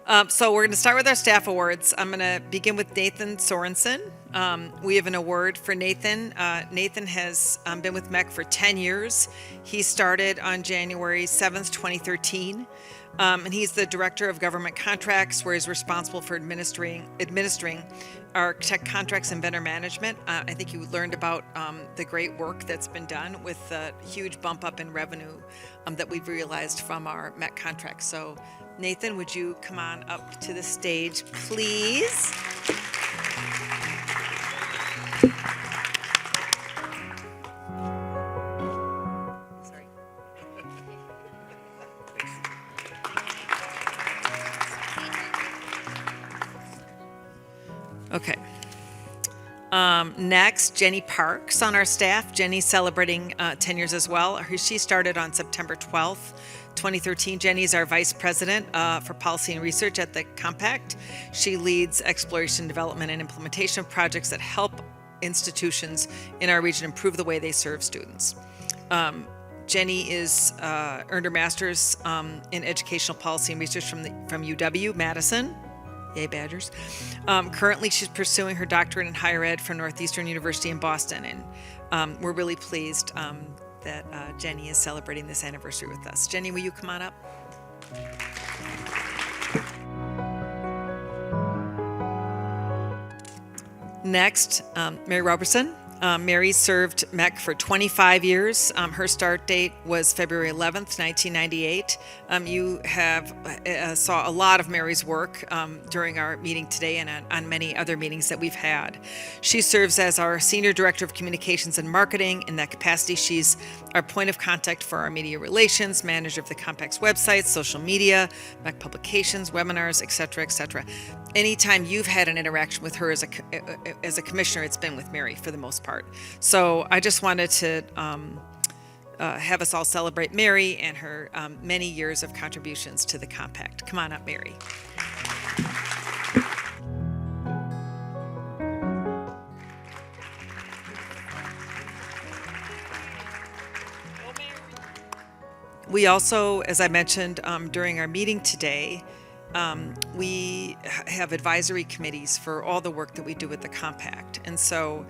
So we're going to start with our staff awards. I'm going to begin with Nathan Sorensen. We have an award for Nathan. Nathan has been with MHEC for 10 years. He started on January 7th, 2013. And he's the Director of Government Contracts, where he's responsible for administering our tech contracts and vendor management. I think you learned about the great work that's been done with the huge bump up in revenue that we've realized from our MHEC contracts. So Nathan, would you come on up to the stage, please? Okay. Next, Jenny Parks on our staff. Jenny's celebrating 10 years as well. She started on September 12th, 2013. Jenny's our Vice President for Policy and Research at the Compact. She leads exploration, development, and implementation of projects that help institutions in our region improve the way they serve students. Jenny is earned her master's in educational policy and research from UW-Madison. Yay, Badgers. Currently, she's pursuing her doctorate in higher ed from Northeastern University in Boston, and we're really pleased that Jenny is celebrating this anniversary with us. Jenny, will you come on up? Next, Mary Roberson. Mary served MHEC for 25 years. Her start date was February 11th, 1998. You saw a lot of Mary's work during our meeting today and on many other meetings that we've had. She serves as our Senior Director of Communications and Marketing. In that capacity, she's our point of contact for our media relations, manager of the Compact's website, social media, MHEC publications, webinars, et cetera, et cetera. Anytime you've had an interaction with her as a commissioner, it's been with Mary for the most part. So I just wanted to have us all celebrate Mary and her many years of contributions to the Compact. Come on up, Mary. We also, as I mentioned during our meeting today, we have advisory committees for all the work that we do with the Compact. And so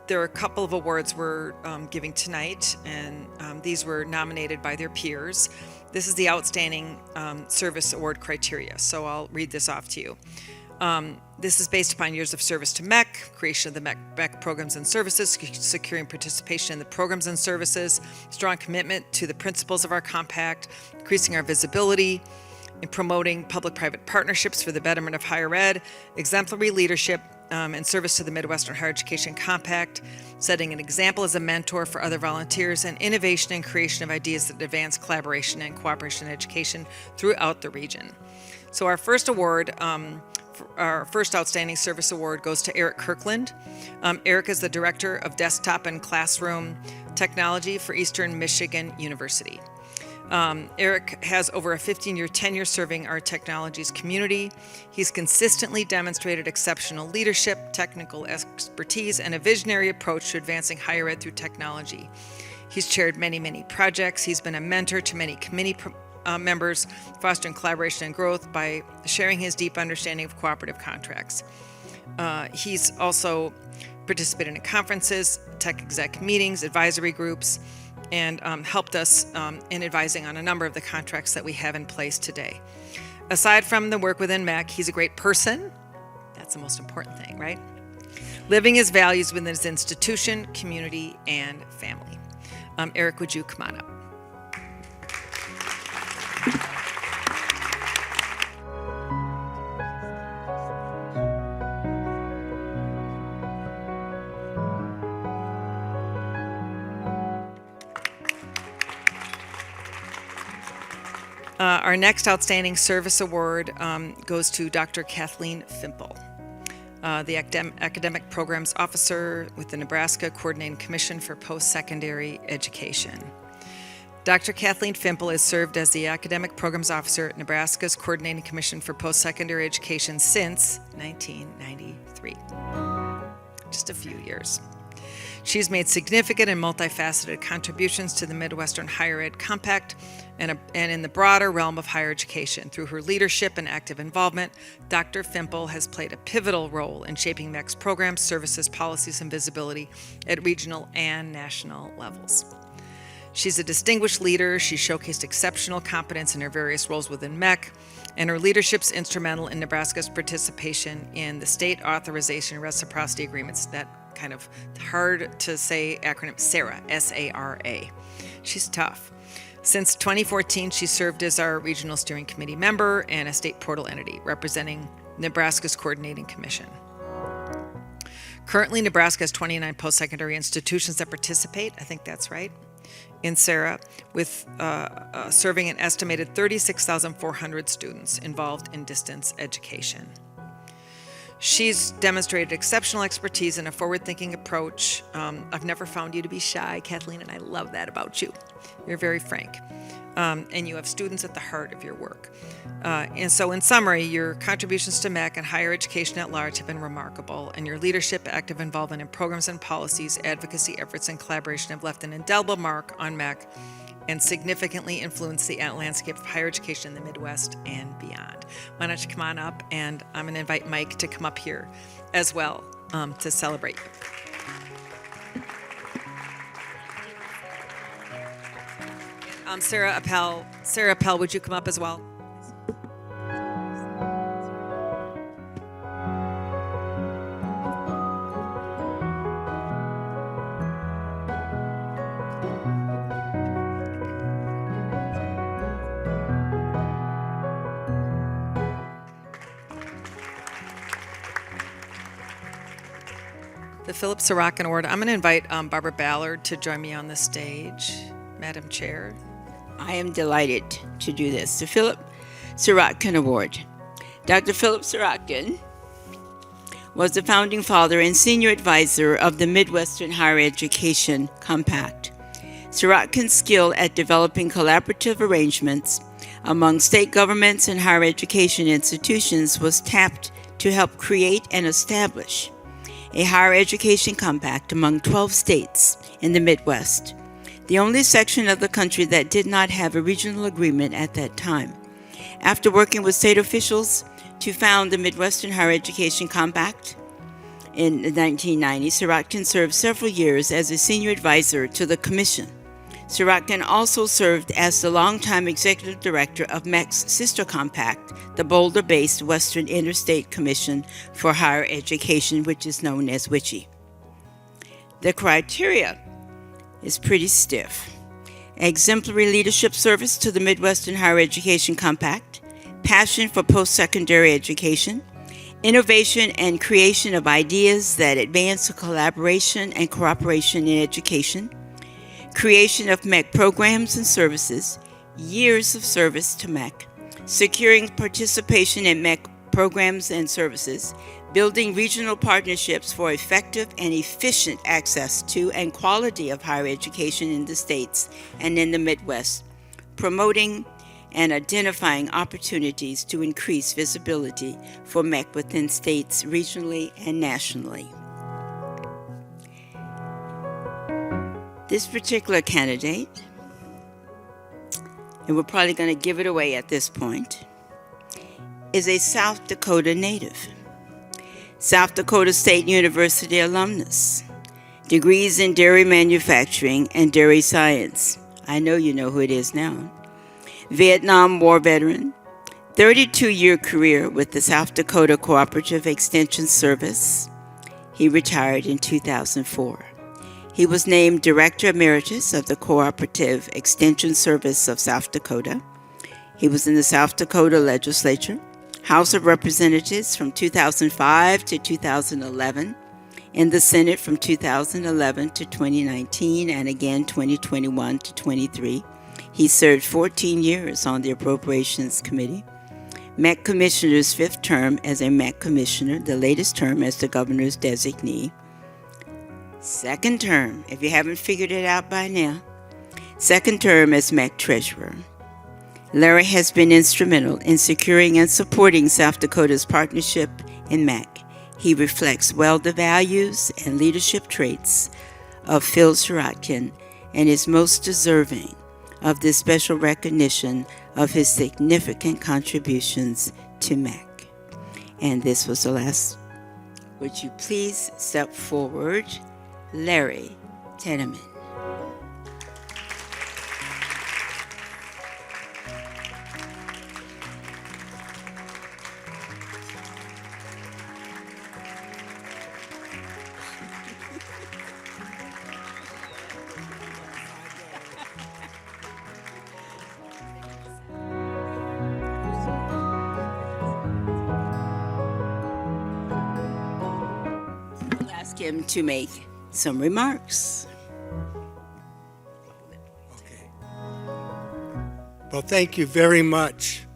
there are a couple of awards we're giving tonight, and these were nominated by their peers. This is the Outstanding Service Award criteria, so I'll read this off to you. This is based upon years of service to MHEC, creation of the MHEC programs and services, securing participation in the programs and services, strong commitment to the principles of our Compact, increasing our visibility, in promoting public-private partnerships for the betterment of higher ed, exemplary leadership and service to the Midwestern Higher Education Compact, setting an example as a mentor for other volunteers, and innovation and creation of ideas that advance collaboration and cooperation in education throughout the region. So our first award, our first Outstanding Service Award, goes to Aric Kirkland. Aric is the Director of Desktop and Classroom Technology for Eastern Michigan University. Aric has over a 15-year tenure serving our technologies community. He's consistently demonstrated exceptional leadership, technical expertise, and a visionary approach to advancing higher ed through technology. He's chaired many projects. He's been a mentor to many committee members, fostering collaboration and growth by sharing his deep understanding of cooperative contracts. He's also participated in conferences, tech exec meetings, advisory groups, and helped us in advising on a number of the contracts that we have in place today. Aside from the work within MHEC, he's a great person. That's the most important thing, right? Living his values within his institution, community, and family. Aric, would you come on up? Our next Outstanding Service Award goes to Dr. Kathleen Fimple, the Academic Programs Officer with the Nebraska Coordinating Commission for Postsecondary Education. Dr. Kathleen Fimple has served as the Academic Programs Officer at Nebraska's Coordinating Commission for Postsecondary Education since 1993. Just a few years. She's made significant and multifaceted contributions to the Midwestern Higher Ed Compact and in the broader realm of higher education. Through her leadership and active involvement, Dr. Fimple has played a pivotal role in shaping MEC's programs, services, policies, and visibility at regional and national levels. She's a distinguished leader. She showcased exceptional competence in her various roles within MEC, and her leadership's instrumental in Nebraska's participation in the state authorization and reciprocity agreements, that kind of hard to say acronym, SARA, S-A-R-A. She's tough. Since 2014, she served as our regional steering committee member and a state portal entity representing Nebraska's Coordinating Commission. Currently, Nebraska has 29 post-secondary institutions that participate, I think that's right, in SARA, with serving an estimated 36,400 students involved in distance education. She's demonstrated exceptional expertise and a forward-thinking approach. I've never found you to be shy, Kathleen, and I love that about you. You're very frank, and you have students at the heart of your work. And so in summary, your contributions to MEC and higher education at large have been remarkable, and your leadership, active involvement in programs and policies, advocacy efforts, and collaboration have left an indelible mark on MEC and significantly influenced the landscape of higher education in the Midwest and beyond. Why don't you come on up, and I'm going to invite Mike to come up here as well to celebrate you. Sarah Appel, would you come up as well? The Phillip Sirotkin Award. I'm going to invite Barbara Ballard to join me on the stage. Madam Chair. I am delighted to do this. The Phillip Sirotkin Award. Dr. Phillip Sirotkin was the founding father and senior advisor of the Midwestern Higher Education Compact. Sirotkin's skill at developing collaborative arrangements among state governments and higher education institutions was tapped to help create and establish a higher education compact among 12 states in the Midwest, the only section of the country that did not have a regional agreement at that time. After working with state officials to found the Midwestern Higher Education Compact in the 1990s, Sirotkin served several years as a senior advisor to the commission. Sirotkin also served as the longtime executive director of MEC's sister compact, the Boulder-based Western Interstate Commission for Higher Education, which is known as WICHE. The criteria is pretty stiff. Exemplary leadership service to the Midwestern Higher Education Compact, passion for post-secondary education, innovation and creation of ideas that advance the collaboration and cooperation in education, creation of MEC programs and services, years of service to MEC, securing participation in MEC programs and services, building regional partnerships for effective and efficient access to and quality of higher education in the states and in the Midwest, promoting and identifying opportunities to increase visibility for MEC within states regionally and nationally. This particular candidate, and we're probably going to give it away at this point, is a South Dakota native. South Dakota State University alumnus, degrees in dairy manufacturing and dairy science. I know you know who it is now. Vietnam War veteran, 32-year career with the South Dakota Cooperative Extension Service. He retired in 2004. He was named Director Emeritus of the Cooperative Extension Service of South Dakota. He was in the South Dakota Legislature, House of Representatives from 2005 to 2011, in the Senate from 2011 to 2019, and again 2021 to 23. He served 14 years on the Appropriations Committee. MEC Commissioner's fifth term as a MEC Commissioner, the latest term as the Governor's designee. Second term, if you haven't figured it out by now, second term as MEC Treasurer. Larry has been instrumental in securing and supporting South Dakota's partnership in MEC. He reflects well the values and leadership traits of Phil Sirotkin and is most deserving of this special recognition of his significant contributions to MHEC. And this was the last. Would you please step forward, Larry Tidemann. We'll ask him to make some remarks. Okay. Well, thank you very much.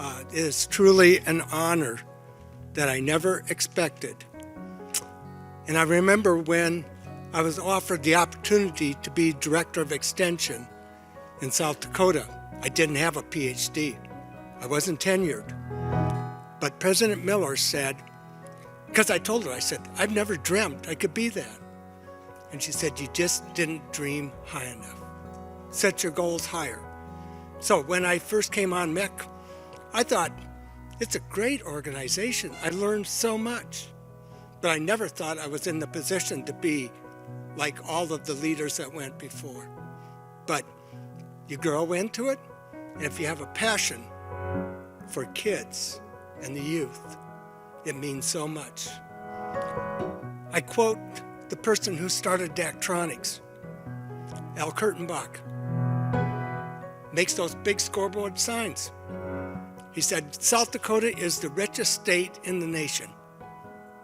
It is truly an honor that I never expected. And I remember when I was offered the opportunity to be Director of Extension in South Dakota. I didn't have a PhD. I wasn't tenured. But President Miller said, because I told her, I said, I've never dreamt I could be that. And she said, you just didn't dream high enough. Set your goals higher. So when I first came on MHEC, I thought, it's a great organization. I learned so much. But I never thought I was in the position to be like all of the leaders that went before. But you grow into it, and if you have a passion for kids and the youth, it means so much. I quote the person who started Daktronics, Al Kurtenbach, makes those big scoreboard signs. He said, South Dakota is the richest state in the nation.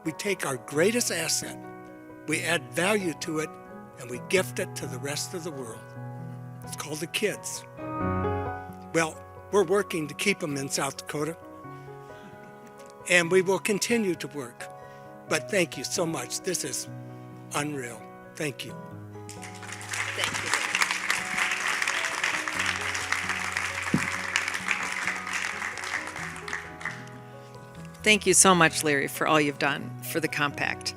We take our greatest asset, we add value to it, and we gift it to the rest of the world. It's called the kids. Well, we're working to keep them in South Dakota, and we will continue to work. But thank you so much. This is unreal. Thank you. Thank you. Thank you so much, Larry, for all you've done for the compact.